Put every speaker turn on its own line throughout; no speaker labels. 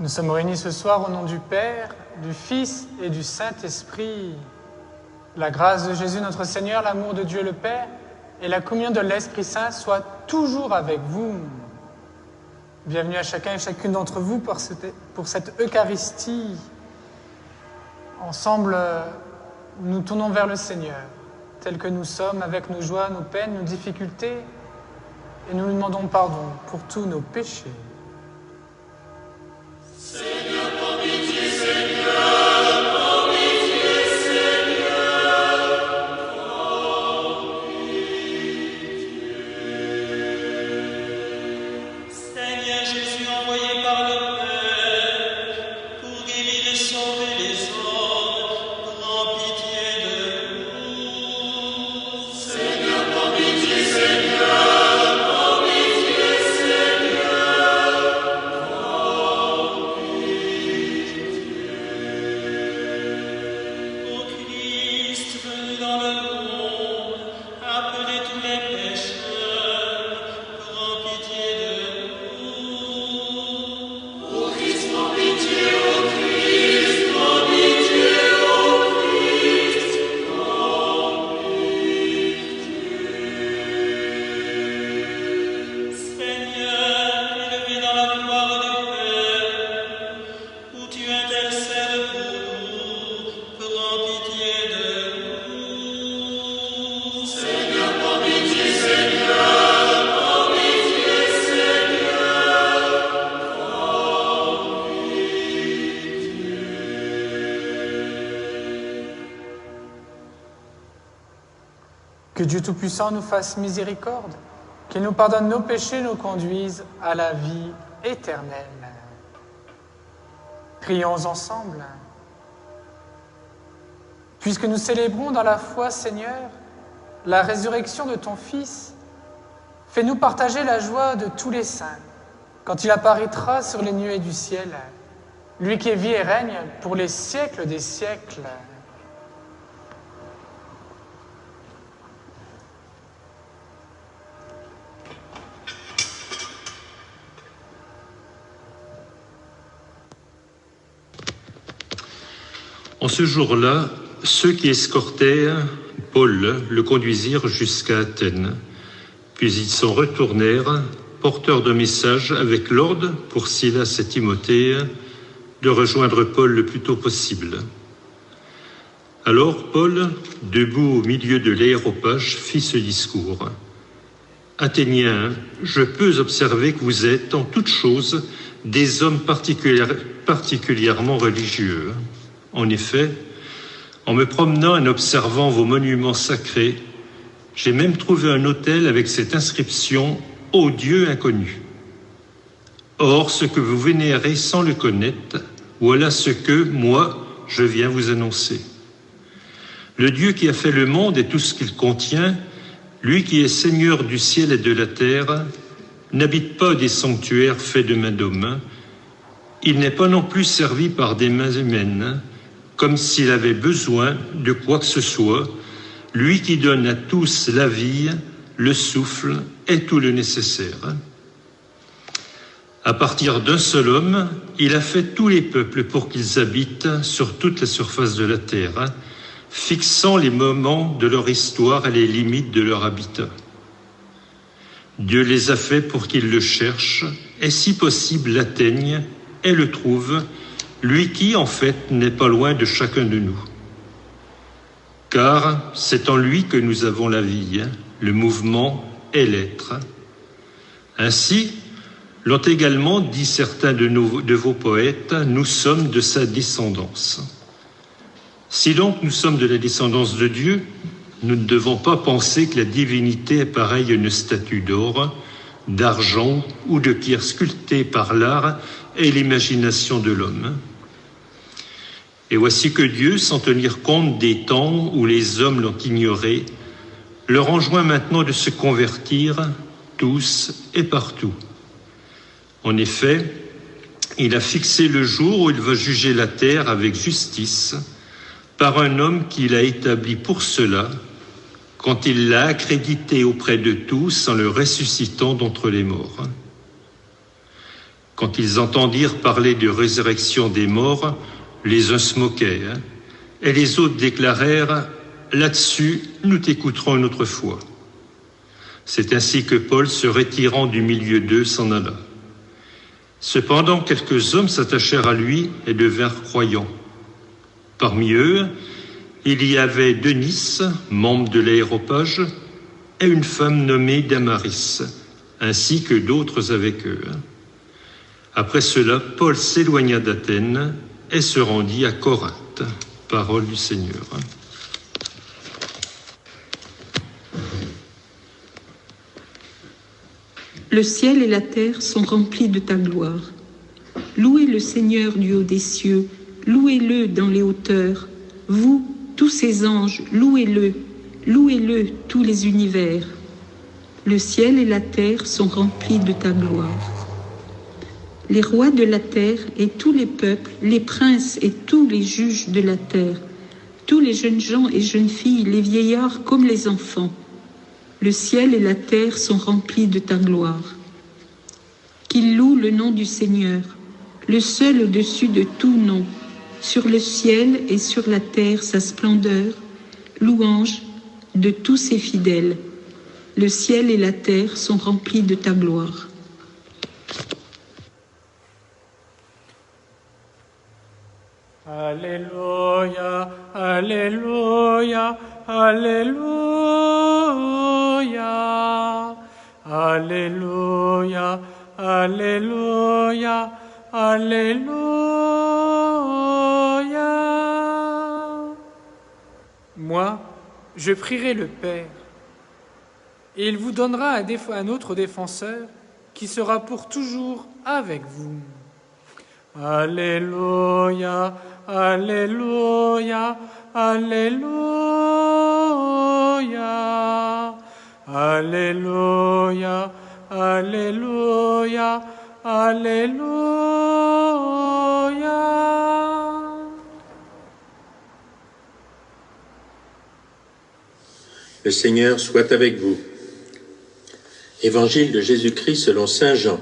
Nous sommes réunis ce soir au nom du Père, du Fils et du Saint-Esprit. La grâce de Jésus notre Seigneur, l'amour de Dieu le Père et la communion de l'Esprit Saint soient toujours avec vous. Bienvenue à chacun et chacune d'entre vous pour cette Eucharistie. Ensemble, nous tournons vers le Seigneur, tel que nous sommes, avec nos joies, nos peines, nos difficultés, et nous lui demandons pardon pour tous nos péchés.
Seigneur, prends pitié, Seigneur, prends pitié, Seigneur, prends pitié.
Seigneur Jésus, envoyé par le Père pour guérir et sauver les hommes, prends pitié de nous.
Seigneur, prends pitié, Seigneur.
Que Dieu Tout-Puissant nous fasse miséricorde, qu'il nous pardonne nos péchés et nous conduise à la vie éternelle. Prions ensemble. Puisque nous célébrons dans la foi, Seigneur, la résurrection de ton Fils, fais-nous partager la joie de tous les saints quand il apparaîtra sur les nuées du ciel, lui qui vit et règne pour les siècles des siècles.
En ce jour-là, ceux qui escortaient Paul le conduisirent jusqu'à Athènes. Puis ils s'en retournèrent, porteurs de message avec l'ordre pour Silas et Timothée de rejoindre Paul le plus tôt possible. Alors Paul, debout au milieu de l'aréopage, fit ce discours. « Athéniens, je peux observer que vous êtes, en toutes choses, des hommes particulièrement religieux. En effet, en me promenant et en observant vos monuments sacrés, j'ai même trouvé un autel avec cette inscription « Ô Dieu inconnu ». Or, ce que vous vénérez sans le connaître, voilà ce que, moi, je viens vous annoncer. Le Dieu qui a fait le monde et tout ce qu'il contient, lui qui est Seigneur du ciel et de la terre, n'habite pas des sanctuaires faits de mains d'hommes. Il n'est pas non plus servi par des mains humaines, comme s'il avait besoin de quoi que ce soit, lui qui donne à tous la vie, le souffle et tout le nécessaire. À partir d'un seul homme, il a fait tous les peuples pour qu'ils habitent sur toute la surface de la terre, fixant les moments de leur histoire et les limites de leur habitat. Dieu les a fait pour qu'ils le cherchent et, si possible, l'atteignent et le trouvent, lui qui, en fait, n'est pas loin de chacun de nous. Car c'est en lui que nous avons la vie, le mouvement et l'être. Ainsi, l'ont également dit certains de vos poètes, nous sommes de sa descendance. Si donc nous sommes de la descendance de Dieu, nous ne devons pas penser que la divinité est pareille à une statue d'or, d'argent ou de pierre sculptée par l'art et l'imagination de l'homme. Et voici que Dieu, sans tenir compte des temps où les hommes l'ont ignoré, leur enjoint maintenant de se convertir tous et partout. En effet, il a fixé le jour où il va juger la terre avec justice par un homme qu'il a établi pour cela, quand il l'a accrédité auprès de tous en le ressuscitant d'entre les morts. Quand ils entendirent parler de résurrection des morts, les uns se moquaient, et les autres déclarèrent « Là-dessus, nous t'écouterons une autre fois ». C'est ainsi que Paul, se retirant du milieu d'eux, s'en alla. Cependant, quelques hommes s'attachèrent à lui et devinrent croyants. Parmi eux, il y avait Denis, membre de l'Aréopage, et une femme nommée Damaris, ainsi que d'autres avec eux. Après cela, Paul s'éloigna d'Athènes et se rendit à Corinthe. Parole du Seigneur.
Le ciel et la terre sont remplis de ta gloire. Louez le Seigneur du haut des cieux, louez-le dans les hauteurs. Vous, tous ces anges, louez-le, louez-le tous les univers. Le ciel et la terre sont remplis de ta gloire. Les rois de la terre et tous les peuples, les princes et tous les juges de la terre, tous les jeunes gens et jeunes filles, les vieillards comme les enfants, le ciel et la terre sont remplis de ta gloire. Qu'ils louent le nom du Seigneur, le seul au-dessus de tout nom, sur le ciel et sur la terre sa splendeur, louange de tous ses fidèles. Le ciel et la terre sont remplis de ta gloire.
Alléluia, Alléluia, Alléluia, Alléluia, Alléluia, Alléluia. Moi, je prierai le Père, et il vous donnera un autre défenseur qui sera pour toujours avec vous. Alléluia, Alléluia, Alléluia, Alléluia, Alléluia, Alléluia.
Le Seigneur soit avec vous. Évangile de Jésus-Christ selon saint Jean.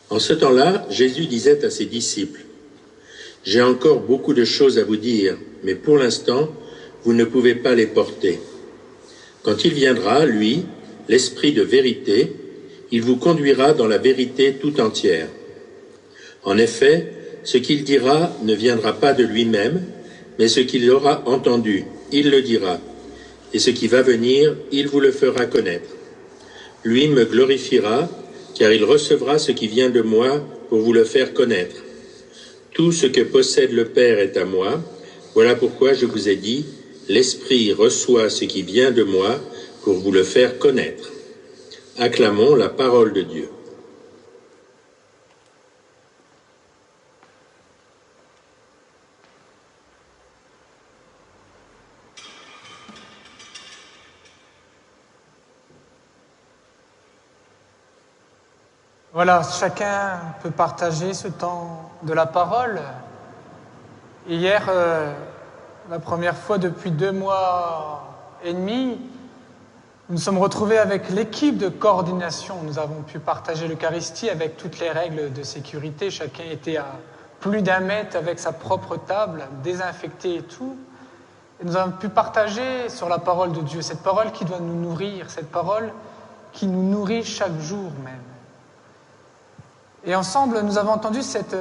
En ce temps-là, Jésus disait à ses disciples, « J'ai encore beaucoup de choses à vous dire, mais pour l'instant, vous ne pouvez pas les porter. Quand il viendra, lui, l'Esprit de vérité, il vous conduira dans la vérité tout entière. En effet, ce qu'il dira ne viendra pas de lui-même, mais ce qu'il aura entendu, il le dira, et ce qui va venir, il vous le fera connaître. Lui me glorifiera, car il recevra ce qui vient de moi pour vous le faire connaître. Tout ce que possède le Père est à moi. Voilà pourquoi je vous ai dit, l'Esprit reçoit ce qui vient de moi pour vous le faire connaître. » Acclamons la parole de Dieu.
Voilà, chacun peut partager ce temps de la parole. Hier, la première fois depuis 2 mois et demi, nous nous sommes retrouvés avec l'équipe de coordination. Nous avons pu partager l'Eucharistie avec toutes les règles de sécurité. Chacun était à plus d'1 mètre avec sa propre table, désinfectée et tout. Et nous avons pu partager sur la parole de Dieu, cette parole qui doit nous nourrir, cette parole qui nous nourrit chaque jour même. Et ensemble, nous avons entendu cette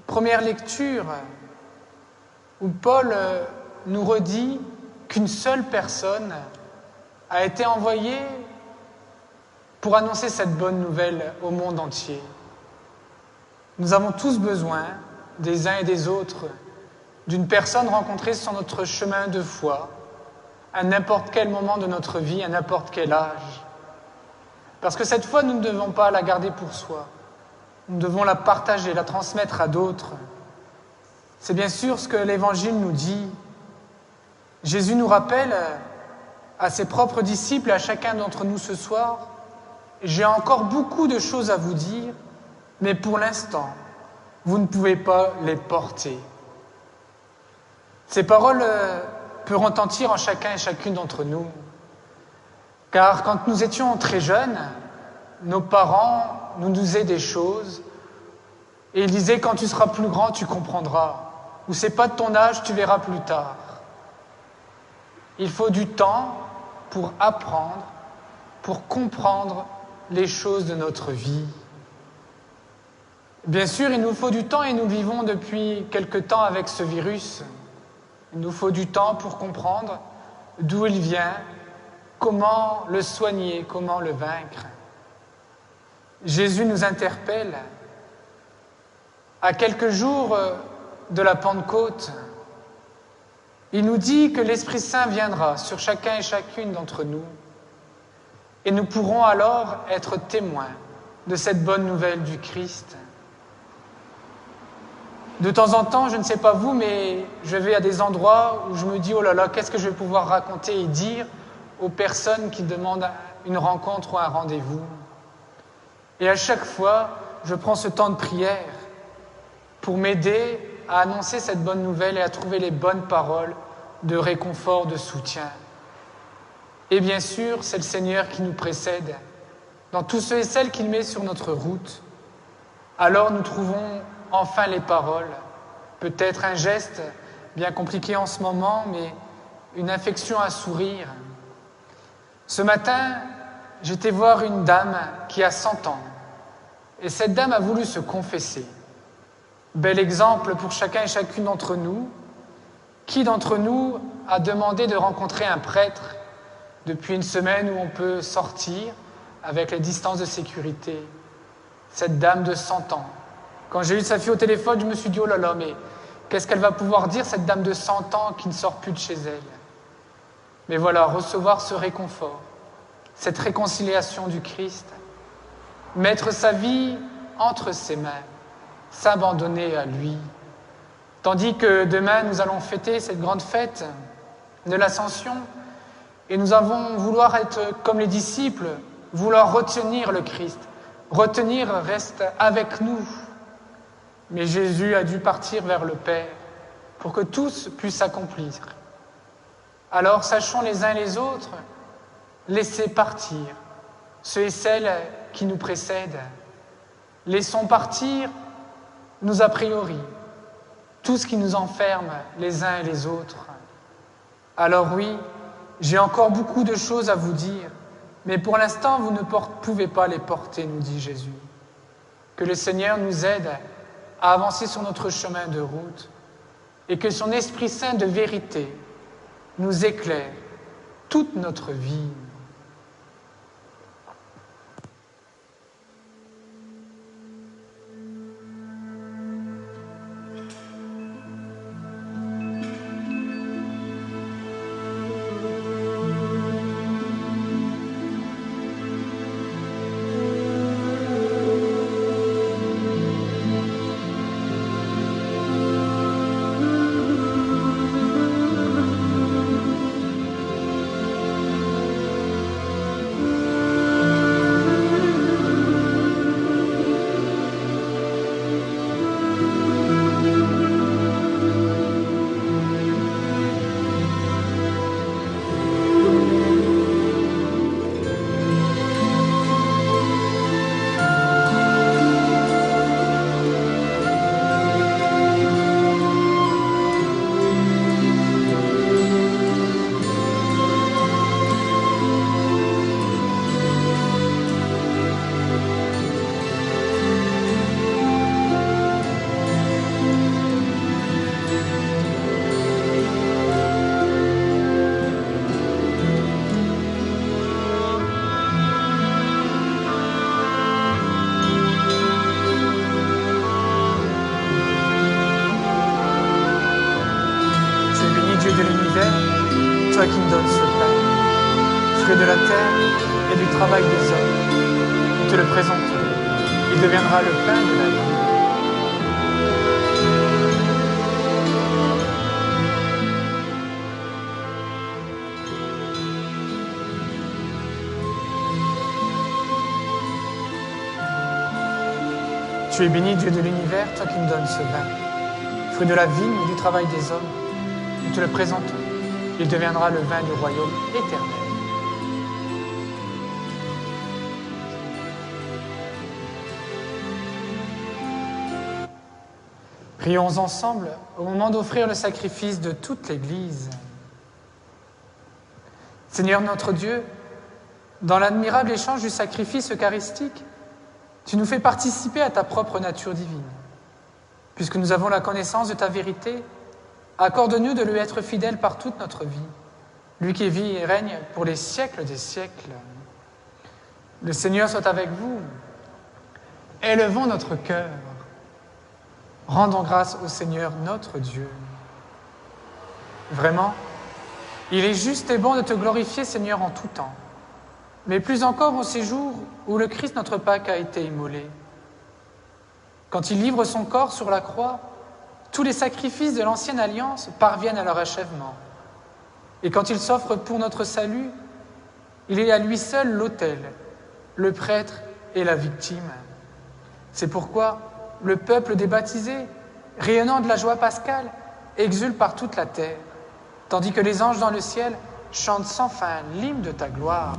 première lecture où Paul nous redit qu'une seule personne a été envoyée pour annoncer cette bonne nouvelle au monde entier. Nous avons tous besoin, des uns et des autres, d'une personne rencontrée sur notre chemin de foi, à n'importe quel moment de notre vie, à n'importe quel âge. Parce que cette foi, nous ne devons pas la garder pour soi. Nous devons la partager, la transmettre à d'autres. C'est bien sûr ce que l'Évangile nous dit. Jésus nous rappelle à ses propres disciples et à chacun d'entre nous ce soir, « J'ai encore beaucoup de choses à vous dire, mais pour l'instant, vous ne pouvez pas les porter. » Ces paroles peuvent retentir en chacun et chacune d'entre nous. Car quand nous étions très jeunes, nos parents nous disait des choses et il disait « Quand tu seras plus grand, tu comprendras » ou « C'est pas de ton âge, tu verras plus tard ». Il faut du temps pour apprendre, pour comprendre les choses de notre vie. Bien sûr, il nous faut du temps et nous vivons depuis quelque temps avec ce virus. Il nous faut du temps pour comprendre d'où il vient, comment le soigner, comment le vaincre. Jésus nous interpelle. À quelques jours de la Pentecôte, il nous dit que l'Esprit Saint viendra sur chacun et chacune d'entre nous et nous pourrons alors être témoins de cette bonne nouvelle du Christ. De temps en temps, je ne sais pas vous, mais je vais à des endroits où je me dis « Oh là là, qu'est-ce que je vais pouvoir raconter et dire aux personnes qui demandent une rencontre ou un rendez-vous ?» Et à chaque fois, je prends ce temps de prière pour m'aider à annoncer cette bonne nouvelle et à trouver les bonnes paroles de réconfort, de soutien. Et bien sûr, c'est le Seigneur qui nous précède dans tous ceux et celles qu'il met sur notre route. Alors nous trouvons enfin les paroles, peut-être un geste bien compliqué en ce moment, mais une affection, un sourire. Ce matin, j'étais voir une dame qui a 100 ans, et cette dame a voulu se confesser. Bel exemple pour chacun et chacune d'entre nous. Qui d'entre nous a demandé de rencontrer un prêtre depuis une semaine où on peut sortir avec les distances de sécurité? Cette dame de 100 ans. Quand j'ai eu sa fille au téléphone, je me suis dit « Oh là là, mais qu'est-ce qu'elle va pouvoir dire, cette dame de 100 ans qui ne sort plus de chez elle ?» Mais voilà, recevoir ce réconfort, cette réconciliation du Christ, mettre sa vie entre ses mains, s'abandonner à lui. Tandis que demain, nous allons fêter cette grande fête de l'Ascension et nous allons vouloir être comme les disciples, vouloir retenir le Christ. Retenir reste avec nous. Mais Jésus a dû partir vers le Père pour que tous puissent s'accomplir. Alors sachons les uns les autres laisser partir ceux et celles qui nous précèdent. Laissons partir nos a priori, tout ce qui nous enferme les uns et les autres. Alors oui, j'ai encore beaucoup de choses à vous dire, mais pour l'instant, vous ne pouvez pas les porter, nous dit Jésus. Que le Seigneur nous aide à avancer sur notre chemin de route et que son Esprit Saint de vérité nous éclaire toute notre vie. Toi qui me donnes ce pain, fruit de la terre et du travail des hommes, nous te le présentons. Il deviendra le pain de la vie. Tu es béni, Dieu de l'univers, toi qui me donnes ce vin, fruit de la vigne et du travail des hommes. Nous te le présentons. Il deviendra le vin du royaume éternel. Prions ensemble au moment d'offrir le sacrifice de toute l'Église. Seigneur notre Dieu, dans l'admirable échange du sacrifice eucharistique, tu nous fais participer à ta propre nature divine. Puisque nous avons la connaissance de ta vérité, accorde-nous de lui être fidèles par toute notre vie, lui qui vit et règne pour les siècles des siècles. Le Seigneur soit avec vous. Élevons notre cœur. Rendons grâce au Seigneur notre Dieu. Vraiment, il est juste et bon de te glorifier, Seigneur, en tout temps, mais plus encore en ces jours où le Christ, notre Pâque, a été immolé. Quand il livre son corps sur la croix, tous les sacrifices de l'ancienne alliance parviennent à leur achèvement. Et quand il s'offre pour notre salut, il est à lui seul l'autel, le prêtre et la victime. C'est pourquoi le peuple des baptisés, rayonnant de la joie pascale, exulte par toute la terre, tandis que les anges dans le ciel chantent sans fin l'hymne de ta gloire.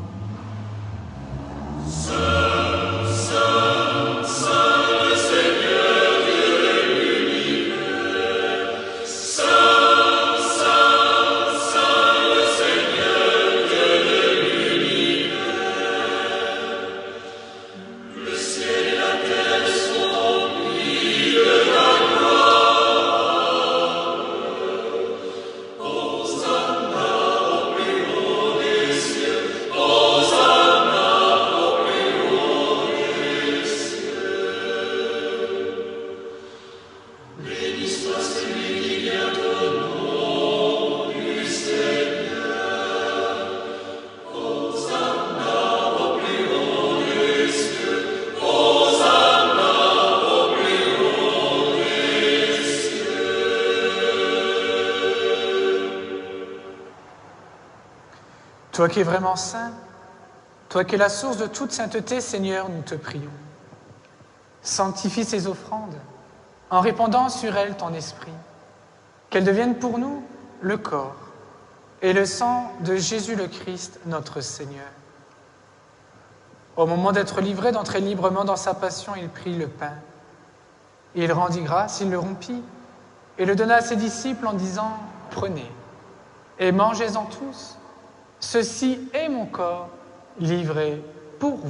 Toi qui es vraiment saint, toi qui es la source de toute sainteté, Seigneur, nous te prions. Sanctifie ces offrandes en répandant sur elles ton esprit, qu'elles deviennent pour nous le corps et le sang de Jésus le Christ, notre Seigneur. Au moment d'être livré, d'entrer librement dans sa passion, il prit le pain. Il rendit grâce, il le rompit et le donna à ses disciples en disant « Prenez et mangez-en tous. Ceci est mon corps livré pour vous. »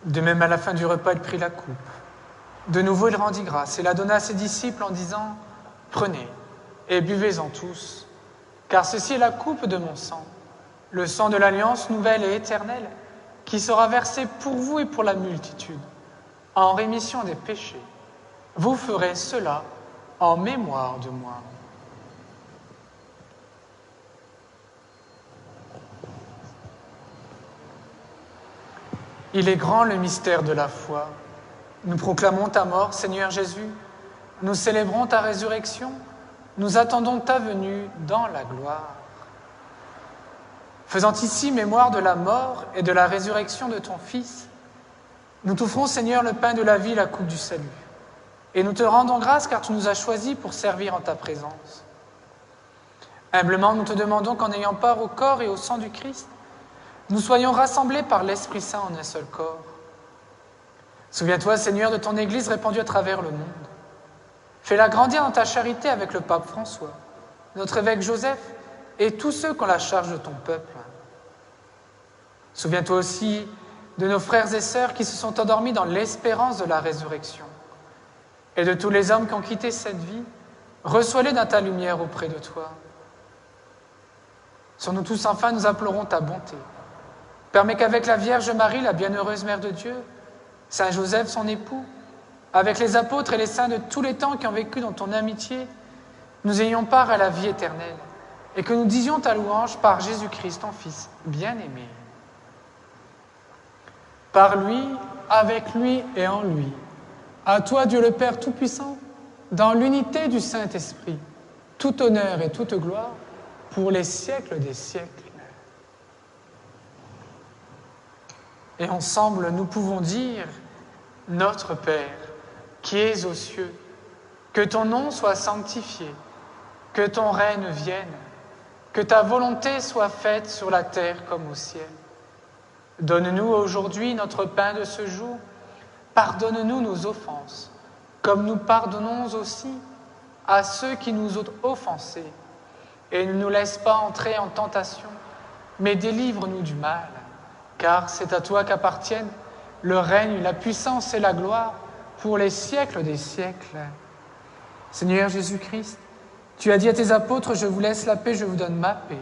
De même, à la fin du repas, il prit la coupe. De nouveau, il rendit grâce et la donna à ses disciples en disant « Prenez et buvez-en tous, car ceci est la coupe de mon sang, le sang de l'alliance nouvelle et éternelle, qui sera versé pour vous et pour la multitude, en rémission des péchés. Vous ferez cela en mémoire de moi. » Il est grand le mystère de la foi. Nous proclamons ta mort, Seigneur Jésus. Nous célébrons ta résurrection. Nous attendons ta venue dans la gloire. Faisant ici mémoire de la mort et de la résurrection de ton Fils, nous t'offrons, Seigneur, le pain de la vie, la coupe du salut. Et nous te rendons grâce car tu nous as choisis pour servir en ta présence. Humblement, nous te demandons qu'en ayant part au corps et au sang du Christ, nous soyons rassemblés par l'Esprit Saint en un seul corps. Souviens-toi, Seigneur, de ton Église répandue à travers le monde. Fais-la grandir dans ta charité avec le pape François, notre évêque Joseph et tous ceux qui ont la charge de ton peuple. Souviens-toi aussi de nos frères et sœurs qui se sont endormis dans l'espérance de la résurrection. Et de tous les hommes qui ont quitté cette vie, reçois-les dans ta lumière auprès de toi. Sur nous tous, enfin, nous implorons ta bonté. Permets qu'avec la Vierge Marie, la bienheureuse Mère de Dieu, Saint Joseph, son époux, avec les apôtres et les saints de tous les temps qui ont vécu dans ton amitié, nous ayons part à la vie éternelle et que nous disions ta louange par Jésus-Christ, ton Fils bien-aimé. Par lui, avec lui et en lui, à toi, Dieu le Père Tout-Puissant, dans l'unité du Saint-Esprit, tout honneur et toute gloire pour les siècles des siècles. Et ensemble, nous pouvons dire « Notre Père, qui es aux cieux, que ton nom soit sanctifié, que ton règne vienne, Que ta volonté soit faite sur la terre comme au ciel. Donne-nous aujourd'hui notre pain de ce jour. Pardonne-nous nos offenses, comme nous pardonnons aussi à ceux qui nous ont offensés. Et ne nous laisse pas entrer en tentation, mais délivre-nous du mal. Car c'est à toi qu'appartiennent le règne, la puissance et la gloire pour les siècles des siècles. Seigneur Jésus-Christ, tu as dit à tes apôtres, je vous laisse la paix, je vous donne ma paix.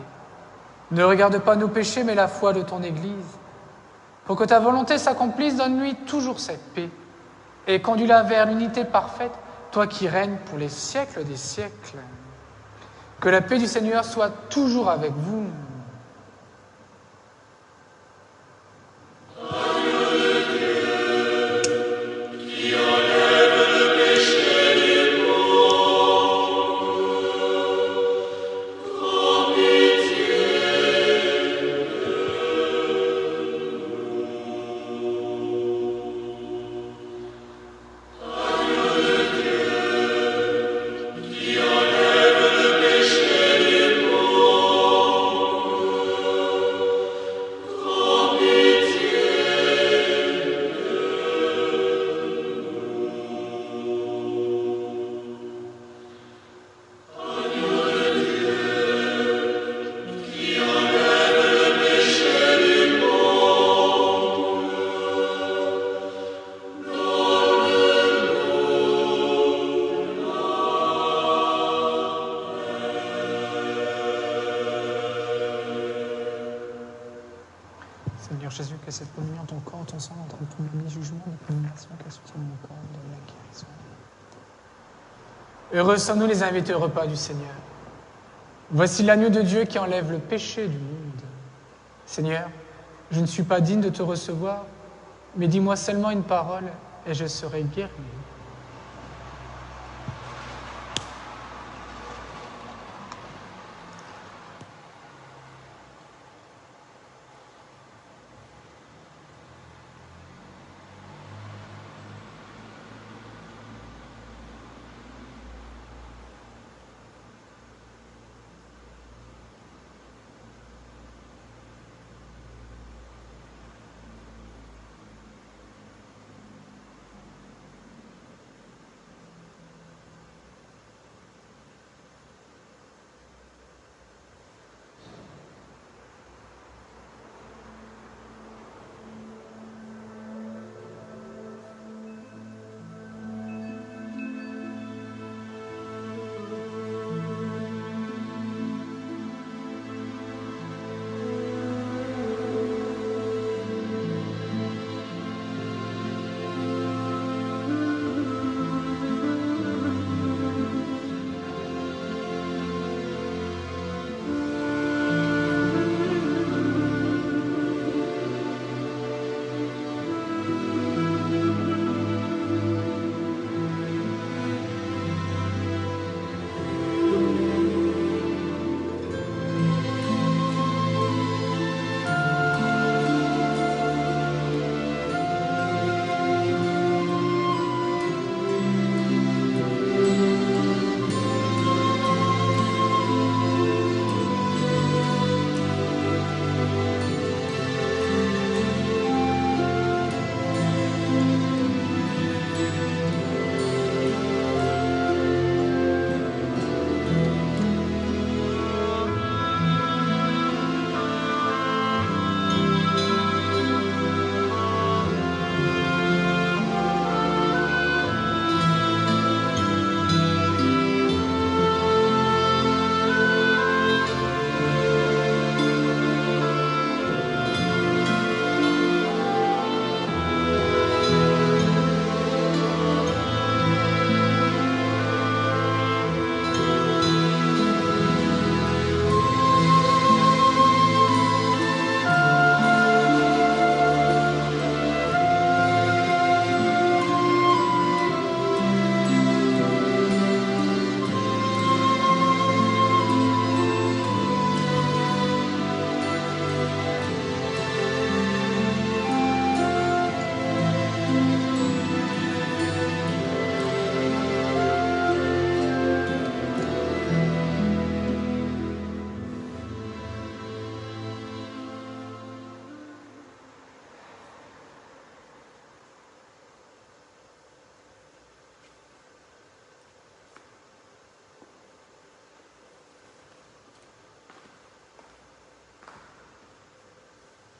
Ne regarde pas nos péchés, mais la foi de ton Église. Pour que ta volonté s'accomplisse, donne-lui toujours cette paix et conduis-la vers l'unité parfaite, toi qui règnes pour les siècles des siècles. Que la paix du Seigneur soit toujours avec vous. Seigneur Jésus, que cette communion, ton corps, ton sang, entre ton premier jugement, de condamnation, qu'elle soutienne mon corps de la guérison. Heureux sommes-nous les invités au repas du Seigneur. Voici l'agneau de Dieu qui enlève le péché du monde. Seigneur, je ne suis pas digne de te recevoir, mais dis-moi seulement une parole et je serai guéri.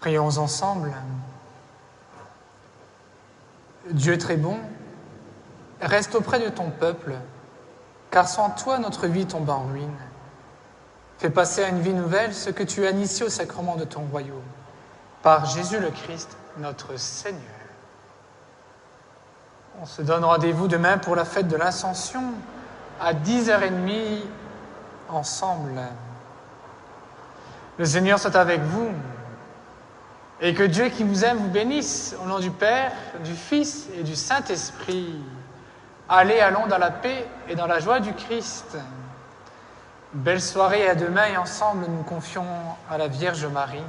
Prions ensemble. Dieu très bon, reste auprès de ton peuple, car sans toi notre vie tombe en ruine. Fais passer à une vie nouvelle ce que tu as initié au sacrement de ton royaume, par Jésus le Christ, notre Seigneur. On se donne rendez-vous demain pour la fête de l'Ascension à 10h30 ensemble. Le Seigneur soit avec vous et que Dieu qui vous aime vous bénisse au nom du Père, du Fils et du Saint-Esprit. Allons dans la paix et dans la joie du Christ. Belle soirée, à demain et ensemble nous confions à la Vierge Marie.